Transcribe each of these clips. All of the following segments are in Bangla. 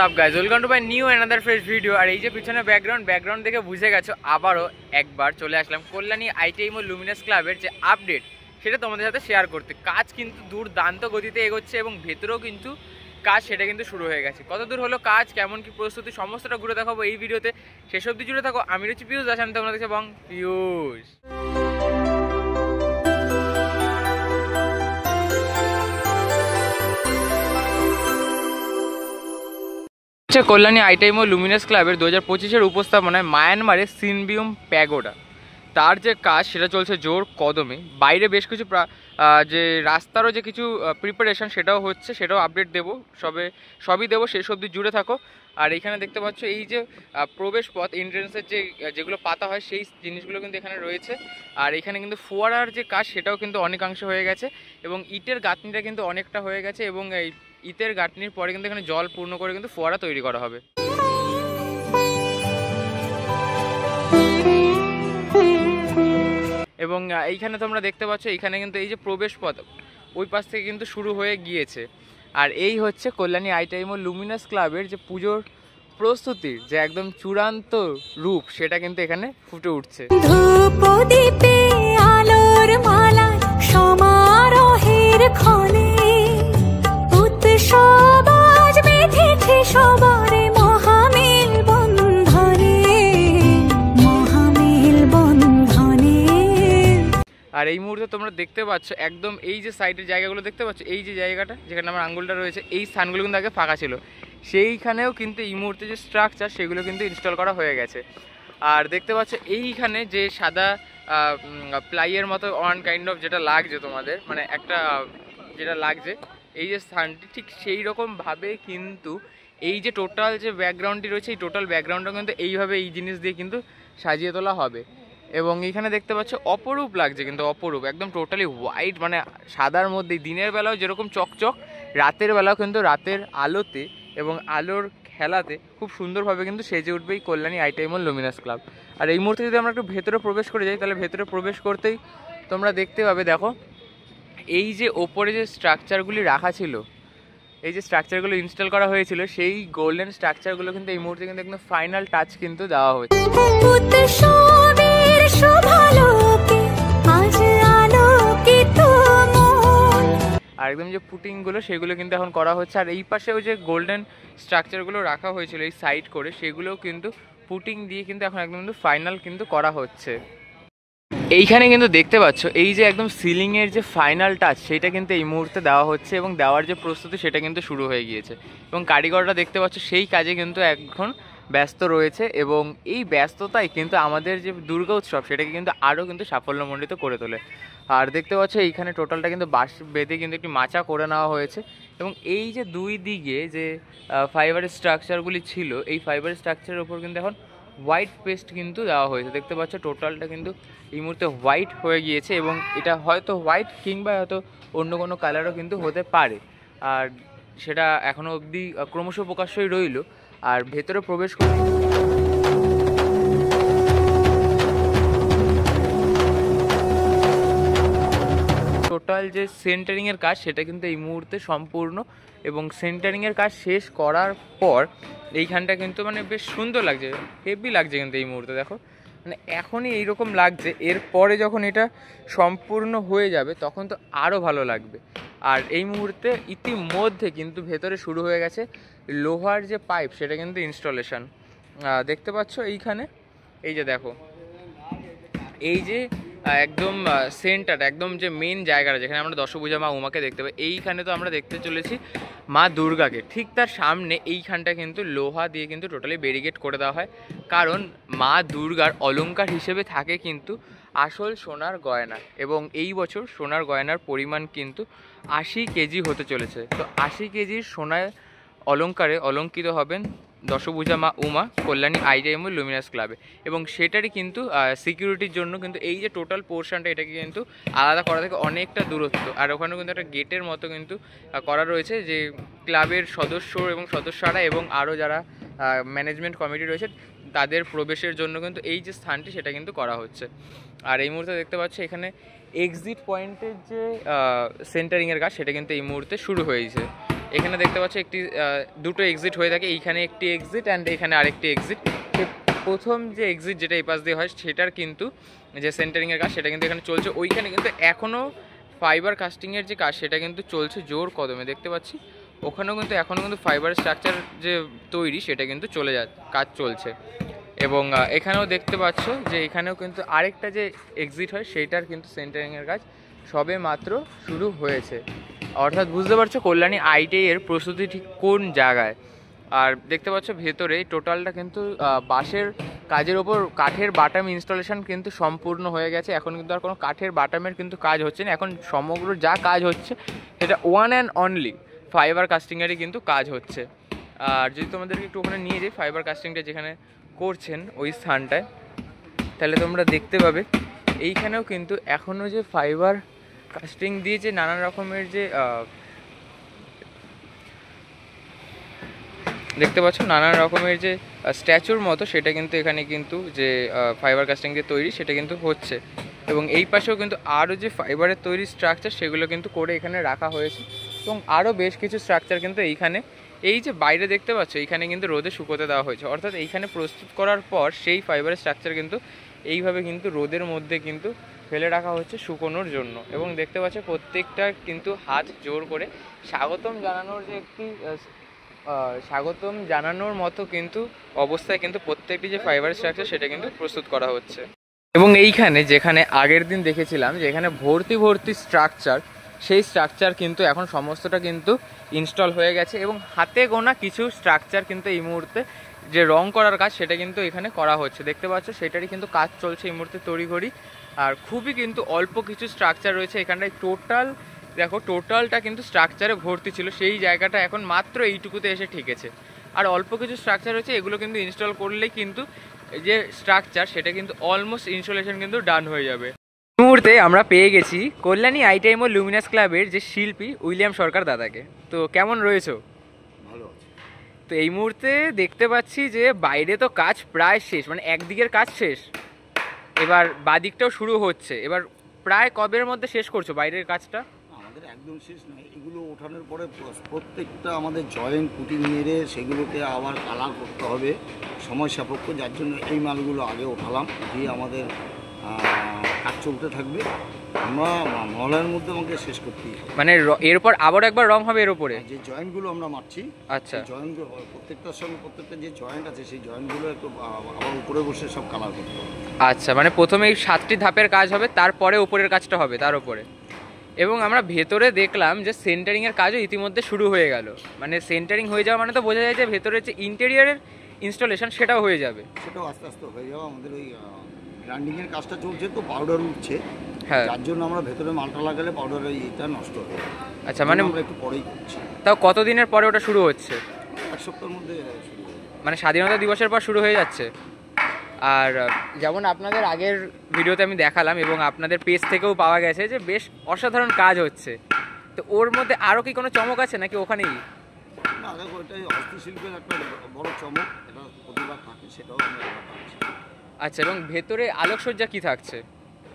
WhatsApp guys, welcome to my new another fresh video. আর এই যে পিছনে ব্যাকগ্রাউন্ড দেখে বুঝে গেছো আবারও একবার চলে আসলাম কল্যাণী আইটিআই ও লুমিনাস ক্লাবের যে আপডেট সেটা তোমাদের সাথে শেয়ার করতে। কাজ কিন্তু দুর্দান্ত গতিতে এগোচ্ছে এবং ভেতরেও কিন্তু কাজ সেটা কিন্তু শুরু হয়ে গেছে। কত দূর হলো কাজ, কেমন কি প্রস্তুতি, সমস্তটা ঘুরে দেখাবো এই ভিডিওতে। শেষ অবধি জুড়ে থাকো। আমি রয়েছি পিয়ুষ দাস, আমি তোমরা দেখছি এবং পিয়ুষ। কল্যাণী আইটিআই ও লুমিনাস ক্লাবের 2025-এর উপস্থাপনায় মায়ানমারের সিনবিউম প্যাগোডা তার যে কাজ সেটা চলছে জোর কদমে। বাইরে বেশ কিছু যে রাস্তারও যে কিছু প্রিপারেশন সেটাও হচ্ছে, সেটাও আপডেট দেবো, সবই দেবো, শেষ অবধি জুড়ে থাকো। আর এখানে দেখতে পাচ্ছ এই যে প্রবেশ পথ, এন্ট্রেন্সের যেগুলো পাতা হয় সেই জিনিসগুলো কিন্তু এখানে রয়েছে। আর এখানে কিন্তু ফোয়ারার যে কাজ সেটাও কিন্তু অনেকাংশ হয়ে গেছে এবং ইটের গাঁথনিটা কিন্তু অনেকটা হয়ে গেছে এবং এই ইটের গাঁথনির পরে কিন্তু এখানে জল পূর্ণ করে কিন্তু ফোয়ারা তৈরি করা হবে। এবং এইখানে তোমরা দেখতে পাচ্ছ এইখানে কিন্তু এই যে প্রবেশ পথ ওই পাশ থেকে কিন্তু শুরু হয়ে গিয়েছে। আর এই হচ্ছে কল্যাণী আইটিআই ও লুমিনাস ক্লাবের যে পুজোর প্রস্তুতির যে একদম চূড়ান্ত রূপ সেটা কিন্তু এখানে ফুটে উঠছে। আর এই মুহূর্তে তোমরা দেখতে পাচ্ছ একদম এই যে সাইডের জায়গাগুলো দেখতে পাচ্ছ, এই যে জায়গাটা যেখানে আমার আঙ্গুলটা রয়েছে, এই স্থানগুলো কিন্তু আগে ফাঁকা ছিল, সেইখানেও কিন্তু এই মুহূর্তে যে স্ট্রাকচার সেগুলো কিন্তু ইনস্টল করা হয়ে গেছে। আর দেখতে পাচ্ছ এইখানে যে সাদা প্লাইয়ের মতো ওয়ান কাইন্ড অফ যেটা লাগছে তোমাদের, মানে একটা যেটা লাগছে এই যে স্থানটি, ঠিক সেই রকমভাবে কিন্তু এই যে টোটাল যে ব্যাকগ্রাউন্ডটি রয়েছে এই টোটাল ব্যাকগ্রাউন্ডটা কিন্তু এইভাবে এই জিনিস দিয়ে কিন্তু সাজিয়ে তোলা হবে। এবং এইখানে দেখতে পাচ্ছ অপরূপ লাগছে, কিন্তু অপরূপ একদম টোটালি হোয়াইট, মানে সাদার মধ্যে দিনের বেলাও যেরকম চকচক, রাতের বেলাও কিন্তু রাতের আলোতে এবং আলোর খেলাতে খুব সুন্দরভাবে কিন্তু সেজে উঠবে এই কল্যাণী আইটিআই ও লুমিনাস ক্লাব। আর এই মুহূর্তে যদি আমরা একটু ভেতরে প্রবেশ করে যাই, তাহলে ভেতরে প্রবেশ করতেই তোমরা দেখতে পাবে, দেখো এই যে ওপরে যে স্ট্রাকচারগুলি রাখা ছিল, এই যে স্ট্রাকচারগুলো ইনস্টল করা হয়েছিল, সেই গোল্ডেন স্ট্রাকচারগুলো কিন্তু এই মুহূর্তে কিন্তু একদম ফাইনাল টাচ কিন্তু দেওয়া হয়েছে। আর একদম যে পুটিংগুলো সেগুলো কিন্তু এখন করা হচ্ছে। আর এই পাশেও যে গোল্ডেন স্ট্রাকচারগুলো রাখা হয়েছিল এই সাইড করে, সেগুলোও কিন্তু পুটিং দিয়ে কিন্তু এখন একদম কিন্তু ফাইনাল কিন্তু করা হচ্ছে। এইখানে কিন্তু দেখতে পাচ্ছ এই যে একদম সিলিংয়ের যে ফাইনাল টাচ সেটা কিন্তু এই মুহূর্তে দেওয়া হচ্ছে এবং দেওয়ার যে প্রস্তুতি সেটা কিন্তু শুরু হয়ে গিয়েছে এবং কারিগররা দেখতে পাচ্ছ সেই কাজে কিন্তু এখন ব্যস্ত রয়েছে। এবং এই ব্যস্ততাই কিন্তু আমাদের যে দুর্গা উৎসব সেটাকে কিন্তু আরও কিন্তু সাফল্যমণ্ডিত করে তোলে। আর দেখতে পাচ্ছ এইখানে টোটালটা কিন্তু বাঁশ বেঁধে কিন্তু একটি মাচা করে নেওয়া হয়েছে এবং এই যে দুই দিকে যে ফাইবারের স্ট্রাকচারগুলি ছিল, এই ফাইবারের স্ট্রাকচারের উপর কিন্তু এখন হোয়াইট পেস্ট কিন্তু দেওয়া হয়েছে। দেখতে পাচ্ছ টোটালটা কিন্তু এই মুহূর্তে হোয়াইট হয়ে গিয়েছে এবং এটা হয়তো হোয়াইট কিংবা হয়তো অন্য কোনো কালারও কিন্তু হতে পারে, আর সেটা এখনও অবধি ক্রমশ প্রকাশ্যই রইল। আর ভেতরে প্রবেশ করে টোটাল যে সেন্টারিংয়ের কাজ সেটা কিন্তু এই মুহূর্তে সম্পূর্ণ এবং সেন্টারিংয়ের কাজ শেষ করার পর এইখানটা কিন্তু মানে বেশ সুন্দর লাগছে, হেভি লাগছে কিন্তু এই মুহূর্তে। দেখো মানে এখনই এইরকম লাগছে, এরপরে যখন এটা সম্পূর্ণ হয়ে যাবে তখন তো আরও ভালো লাগবে। আর এই মুহূর্তে ইতিমধ্যে কিন্তু ভেতরে শুরু হয়ে গেছে লোহার যে পাইপ সেটা কিন্তু ইনস্টলেশন। দেখতে পাচ্ছ এইখানে এই যে দেখো এই যে একদম সেন্টার, একদম যে মেন জায়গাটা যেখানে আমরা দশভুজা মা উমাকে দেখতে পাই, এইখানে তো আমরা দেখতে চলেছি মা দুর্গাকে। ঠিক তার সামনে এইখানটা কিন্তু লোহা দিয়ে কিন্তু টোটালি ব্যারিকেড করে দেওয়া হয়, কারণ মা দুর্গার অলংকার হিসেবে থাকে কিন্তু আসল সোনার গয়না এবং এই বছর সোনার গয়নার পরিমাণ কিন্তু 80 কেজি হতে চলেছে। তো 80 কেজির সোনার অলংকারে অলঙ্কিত হবেন দশভুজা মা উমা কল্যাণী আইটিআই ও লুমিনাস ক্লাবে এবং সেটারই কিন্তু সিকিউরিটির জন্য কিন্তু এই যে টোটাল পোর্শনটা এটাকে কিন্তু আলাদা করা থেকে অনেকটা দূরত্ব। আর ওখানেও কিন্তু একটা গেটের মতো কিন্তু করা রয়েছে যে ক্লাবের সদস্য এবং সদস্যরা এবং আরও যারা ম্যানেজমেন্ট কমিটি রয়েছে তাদের প্রবেশের জন্য কিন্তু এই যে স্থানটি সেটা কিন্তু করা হচ্ছে। আর এই মুহূর্তে দেখতে পাচ্ছি এখানে এক্সিট পয়েন্টের যে সেন্টারিংয়ের কাজ সেটা কিন্তু এই মুহূর্তে শুরু হয়েছে এখানে দেখতে পাচ্ছ একটি দুটো এক্সিট হয়ে থাকে, এইখানে একটি এক্সিট অ্যান্ড এখানে আরেকটি এক্সিট। প্রথম যে এক্সিট যেটা এই পাশ দিয়ে হয় সেটার কিন্তু যে সেন্টারিংয়ের কাজ সেটা কিন্তু এখানে চলছে। ওইখানে কিন্তু এখনও ফাইবার কাস্টিংয়ের যে কাজ সেটা কিন্তু চলছে জোর কদমে, দেখতে পাচ্ছি ওখানেও কিন্তু এখনও কিন্তু ফাইবার স্ট্রাকচার যে তৈরি সেটা কিন্তু কাজ চলছে। এবং এখানেও দেখতে পাচ্ছ যে এখানেও কিন্তু আরেকটা যে এক্সিট হয় সেইটার কিন্তু সেন্টারিংয়ের কাজ সবে মাত্র শুরু হয়েছে। অর্থাৎ বুঝতে পারছো কল্যাণী ITI এর প্রস্তুতি ঠিক কোন জায়গায়। আর দেখতে পাচ্ছ ভেতরে টোটালটা কিন্তু বাঁশের কাজের ওপর কাঠের বাটাম ইনস্টলেশন কিন্তু সম্পূর্ণ হয়ে গেছে। এখন কিন্তু আর কোনো কাঠের বাটামের কিন্তু কাজ হচ্ছে না, এখন সমগ্র যা কাজ হচ্ছে সেটা ওয়ান অ্যান্ড অনলি ফাইবার কাস্টিংয়েরই কিন্তু কাজ হচ্ছে। আর যদি তোমাদেরকে একটু ওখানে নিয়ে যাই ফাইবার কাস্টিংটা যেখানে করছেন ওই স্থানটায়, তাহলে তোমরা দেখতে পাবে এইখানেও কিন্তু এখনও যে ফাইবার কাস্টিং দিয়ে যে নানান রকমের যে দেখতে পাচ্ছ নানান রকমের যে স্ট্যাচুর মতো সেটা কিন্তু এখানে কিন্তু যে ফাইবার কাস্টিং দিয়ে তৈরি সেটা কিন্তু হচ্ছে। এবং এই পাশেও কিন্তু আরও যে ফাইবারের তৈরি স্ট্রাকচার সেগুলো কিন্তু করে এখানে রাখা হয়েছে। এবং আরও বেশ কিছু স্ট্রাকচার কিন্তু এইখানে এই যে বাইরে দেখতে পাচ্ছ এইখানে কিন্তু রোদে শুকোতে দেওয়া হয়েছে। অর্থাৎ এইখানে প্রস্তুত করার পর সেই ফাইবারের স্ট্রাকচার কিন্তু এইভাবে কিন্তু রোদের মধ্যে কিন্তু ফেলে রাখা হচ্ছে শুকোনোর জন্য। এবং দেখতে পাচ্ছ প্রত্যেকটা কিন্তু হাত জোর করে স্বাগতম জানানোর যে একটি স্বাগতম জানানোর মতো কিন্তু অবস্থায় কিন্তু প্রত্যেকটি যে ফাইবার স্ট্রাকচার সেটা কিন্তু প্রস্তুত করা হচ্ছে। এবং এইখানে যেখানে আগের দিন দেখেছিলাম যে এখানে ভর্তি ভর্তি স্ট্রাকচার, সেই স্ট্রাকচার কিন্তু এখন সমস্তটা কিন্তু ইনস্টল হয়ে গেছে। এবং হাতে গোনা কিছু স্ট্রাকচার কিন্তু এই মুহূর্তে যে রং করার কাজ সেটা কিন্তু এখানে করা হচ্ছে, দেখতে পাচ্ছ সেটারই কিন্তু কাজ চলছে এই মুহূর্তে তড়িঘড়ি। আর খুবই কিন্তু অল্প কিছু স্ট্রাকচার রয়েছে এখানটায়। টোটাল দেখো টোটালটা কিন্তু স্ট্রাকচারে ভর্তি ছিল, সেই জায়গাটা এখন মাত্র এইটুকুতে এসে ঠেকেছে। আর অল্প কিছু স্ট্রাকচার রয়েছে, এগুলো কিন্তু ইনস্টল করলেই কিন্তু যে স্ট্রাকচার সেটা কিন্তু অলমোস্ট ইনস্টলেশন কিন্তু ডান হয়ে যাবে। এই মুহূর্তে আমরা পেয়ে গেছি কল্যাণী ITI মোড় লুমিনাস ক্লাবের যে শিল্পী উইলিয়াম সরকার দাদাকে। তো কেমন রয়েছো? ভালো আছে। তো এই মুহূর্তে দেখতে পাচ্ছি যে বাইরে তো কাজ প্রায় শেষ, মানে একদিকের কাজ শেষ, এবার বাদিকটাও শুরু হচ্ছে। এবার প্রায় কবের মধ্যে শেষ করছো বাইরের কাজটা? আমাদের একদম শেষ নয়, এগুলো ওঠানোর পরে প্রত্যেকটা আমাদের জয়েন্ট পুটিং মেরে সেগুলোকে আবার কালার করতে হবে, সময় সাপেক্ষ। যার জন্য এই মালগুলো আগে ওঠালাম, দিয়ে আমাদের কাজ চলতে থাকবে। আমরা মহলার মধ্যে আমাকে শেষ করতেই হবে। মানে এরপর আবার একবার রং হবে এর উপরে? যে জয়েন্টগুলো আমরা মারছি, আচ্ছা, জয়েন্টগুলো প্রত্যেকটার সঙ্গে প্রত্যেকটা যে জয়েন্ট আছে সেই জয়েন্টগুলো একটু আবার উপরে বসে সব কালার করতে হবে। আচ্ছা, মানে প্রথমে এই 7টি ধাপের কাজ হবে, তারপরে উপরের কাজটা হবে তার উপরে। এবং আমরা ভেতরে দেখলাম যে সেন্টারিংয়ের কাজও ইতিমধ্যে শুরু হয়ে গেল। মানে সেন্টারিং হয়ে যাওয়া মানে তো বোঝা যায় যে ভেতরের যে ইন্টেরিয়ারের ইনস্টলেশন সেটাও হয়ে যাবে। সেটাও আস্তে আস্তে হয়ে যাবে। আমাদের ওই গ্রাইন্ডিংয়ের কাজটা চলছে, তো পাউডার উঠছে, হ্যাঁ, যার জন্য আমরা ভেতরে মালটা লাগালে পাউডারের এটা নষ্ট হয়ে যাবে। আচ্ছা, মানে আমরা একটু পরেই করছি। তাও কতদিনের পরে ওটা শুরু হচ্ছে? এক সপ্তাহের মধ্যে শুরু হয়ে যাবে। মানে স্বাধীনতা দিবসের পর শুরু হয়ে যাচ্ছে। আর যেমন আপনাদের আগের ভিডিওতে আমি দেখালাম এবং আপনাদের পেজ থেকেও পাওয়া গেছে যে বেশ অসাধারণ কাজ হচ্ছে, তো ওর মধ্যে আরও কি কোনো চমক আছে নাকি ওখানেই? না, দেখো এটাই হস্তশিল্পের একটা বড় চমক, এটা প্রতিবার থাকে, সেটাও আমরা এবার পাচ্ছি। আচ্ছা, এবং ভেতরে আলোকসজ্জা কি থাকছে?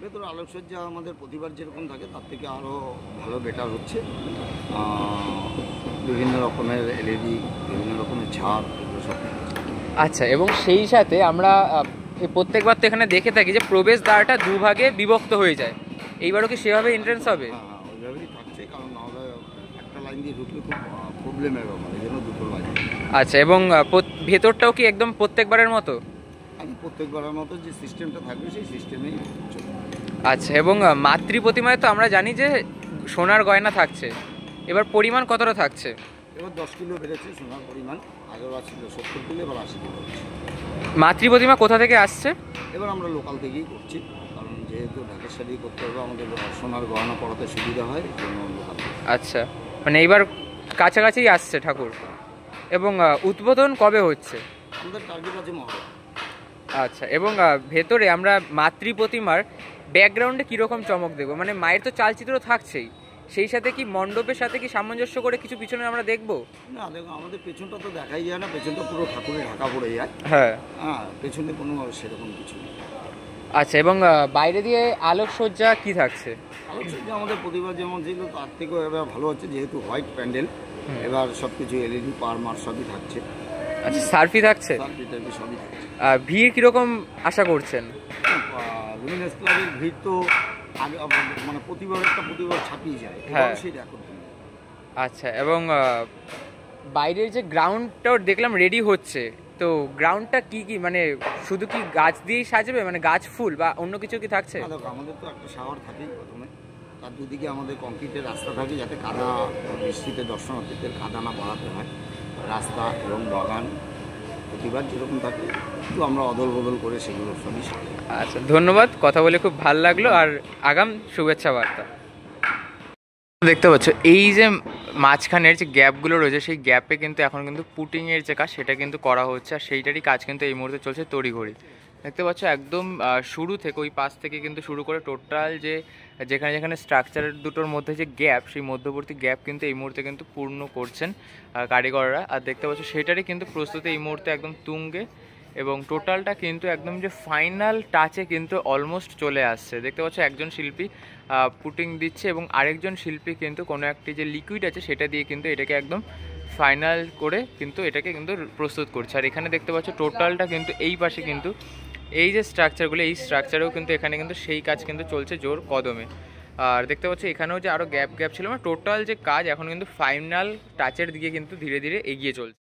ভেতরে আলোকসজ্জা আমাদের প্রতিবার যেরকম থাকে তার থেকে আরও ভালো বেটার হচ্ছে। বিভিন্ন রকমের LED, বিভিন্ন রকমের ছাদ, এগুলো সব। আচ্ছা, এবং সেই সাথে আমরা প্রত্যেকবার তো এখানে দেখে থাকি যে প্রবেশদ্বারটা দুভাগে বিভক্ত হয়ে যায়, এইবারও কি সেভাবে এন্ট্রেন্স হবে? হ্যাঁ হ্যাঁ, ওইভাবেই থাকছে, কারণ নাহলে একটা লাইন দিয়ে ঢুকলে খুব প্রবলেমের ব্যাপার, এই জন্য দুটো লাইন। আচ্ছা, এবং ভেতরটাও কি একদম প্রত্যেকবারের মতো? আমি প্রত্যেকবারের মতো যে সিস্টেমটা থাকবে সেই সিস্টেমেই চলবে। আচ্ছা, এবং মাতৃ প্রতিমায় তো আমরা জানি যে সোনার গয়না থাকছে, এবার পরিমাণ কতটা থাকছে? এবার 10 কিলো বেড়েছে সোনার পরিমাণ, আগের ছিল 70 কিলো, এবার 80 কিলো হচ্ছে। মাতৃ প্রতিমা কোথা থেকে আসছে? এবার আমরা লোকাল থেকেই করছি, কারণ যেহেতু ঢাকের শাড়ি করতে হবে আমাদের সোনার গয়না পরাতে সুবিধা হয়, এই জন্য লোকাল। আচ্ছা, মানে এইবার কাছাকাছি আসছে ঠাকুর। এবং উদ্বোধন কবে হচ্ছে? আমাদের টার্গেট আছে মহড়া। আচ্ছা, এবং ভেতরে আমরা মাতৃ প্রতিমার ব্যাকগ্রাউন্ডে কীরকম চমক দেখবো? মানে মায়ের তো চালচিত্র থাকছেই, সেই সাথে কি মণ্ডপের সাথে কি সামঞ্জস্য করে কিছু পিছনে আমরা দেখবো? না দেখো, আমাদের পেছনটা তো দেখাই যায় না, পেছনটা পুরো ঠাকুরে ঢাকা পড়ে যায়। হ্যাঁ হ্যাঁ, পেছনে কোনো সেরকম কিছু নেই। আচ্ছা, এবং বাইরে দিয়ে আলোকসজ্জা কি থাকছে? আলোকসজ্জা আমাদের প্রতিবার যেমন ছিল তার থেকেও এবার ভালো হচ্ছে, যেহেতু হোয়াইট প্যান্ডেল, এবার সব কিছু এলইডি পারমার সবই থাকছে, আচ্ছা, সার্ফি থাকছে। সার্ভি টার্ভি সবই থাকছে। ভিড় কিরকম আশা করছেন? লুমিনাস ক্লাবের ভিড় তো আগে মানে প্রতিবার ছাপিয়ে যায়, হ্যাঁ। সেই রেকর্ড। আচ্ছা, এবং বাইরের যে গ্রাউন্ডটাও দেখলাম রেডি হচ্ছে, তো গ্রাউন্ডটা কি কি মানে শুধু কি গাছ দিয়েই সাজবে, মানে গাছ ফুল বা অন্য কিছু কি থাকছে? দেখো, আমাদের তো একটা শাওয়ার থাকেই প্রথমে, তার দুদিকে আমাদের কংক্রিটের রাস্তা থাকে যাতে কাদা বৃষ্টিতে দর্শনার্থীদের কাদা না বাড়াতে হয়। রাস্তা এবং বাগান প্রতিবার যেরকম থাকে একটু আমরা অদল বদল করে সেগুলো সবই সাজাই। আচ্ছা, ধন্যবাদ, কথা বলে খুব ভালো লাগলো, আর আগাম শুভেচ্ছা বার্তা। দেখতে পাচ্ছ এই যে মাঝখানের যে গ্যাপগুলো রয়েছে, সেই গ্যাপে কিন্তু এখন কিন্তু পুটিংয়ের যে কাজ সেটা কিন্তু করা হচ্ছে, আর সেইটারই কাজ কিন্তু এই মুহূর্তে চলছে তড়িঘড়ি। দেখতে পাচ্ছ একদম শুরু থেকে ওই পাশ থেকে কিন্তু শুরু করে টোটাল যেখানে যেখানে স্ট্রাকচারের দুটোর মধ্যে যে গ্যাপ, সেই মধ্যবর্তী গ্যাপ কিন্তু এই মুহূর্তে কিন্তু পূর্ণ করছেন কারিগররা। আর দেখতে পাচ্ছ সেটারই কিন্তু প্রস্তুতি এই মুহূর্তে একদম তুঙ্গে, এবং টোটালটা কিন্তু একদম যে ফাইনাল টাচে কিন্তু অলমোস্ট চলে আসছে। দেখতে পাচ্ছ একজন শিল্পী পুটিং দিচ্ছে এবং আরেকজন শিল্পী কিন্তু কোনো একটি যে লিকুইড আছে সেটা দিয়ে কিন্তু এটাকে একদম ফাইনাল করে কিন্তু এটাকে কিন্তু প্রস্তুত করছে। আর এখানে দেখতে পাচ্ছ টোটালটা কিন্তু এই পাশে কিন্তু এই যে স্ট্রাকচারগুলো, এই স্ট্রাকচারেও কিন্তু এখানে কিন্তু সেই কাজ কিন্তু চলছে জোর কদমে। আর দেখতে পাচ্ছ এখানেও যে আরও গ্যাপ ছিল, মানে টোটাল যে কাজ এখন কিন্তু ফাইনাল টাচের দিকে কিন্তু ধীরে ধীরে এগিয়ে চলছে।